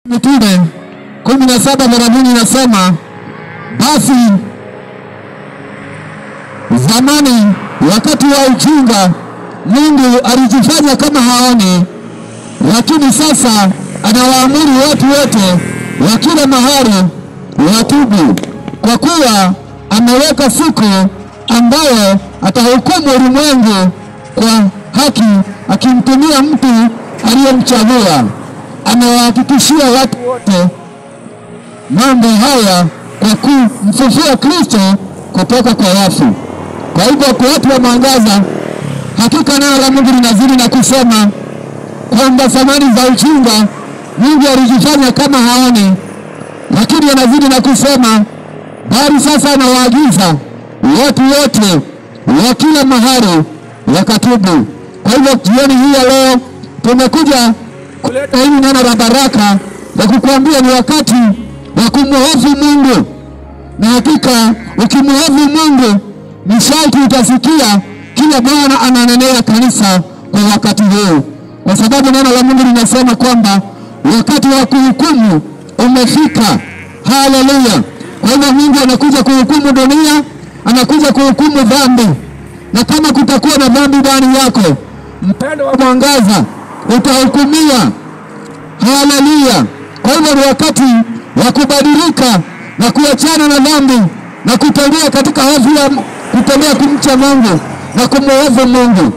Mitume 17:30 inasema, basi zamani wakati wa ujinga Mungu alijifanya kama haoni, lakini sasa anawaamuru watu wote wa kila mahali watubu, kwa kuwa ameweka siku ambayo atahukumu ulimwengu kwa haki, akimtumia mtu aliyemchagua. Amewahakikishia watu wote mambo haya kwa kumfufua Kristo kutoka kwa wafu. Kwa hivyo kwa watu wa mwangaza, hakika neno la Mungu linazidi na kusema kwamba zamani za ujinga Mungu alijifanya kama haoni, lakini anazidi na kusema bali sasa anawaagiza watu wote wa kila mahali wakatubu. Kwa hivyo jioni hii ya leo tumekuja kuleta hili neno la baraka na kukuambia ni wakati wa kumhofu Mungu. Na hakika ukimhofu Mungu ni sharti utasikia kila Bwana ananenea kanisa kwa wakati huu, kwa sababu neno la Mungu linasema kwamba wakati wa kuhukumu umefika. Haleluya! Kwa hivyo Mungu anakuja kuhukumu dunia, anakuja kuhukumu dhambi, na kama kutakuwa na dhambi ndani yako, mpendo wa mwangaza, utahukumiwa. Haleluya! Kwa hivyo ni wakati wa kubadilika na kuachana na dhambi na kutembea katika hofu ya kutembea kumcha Mungu na kumhofu Mungu.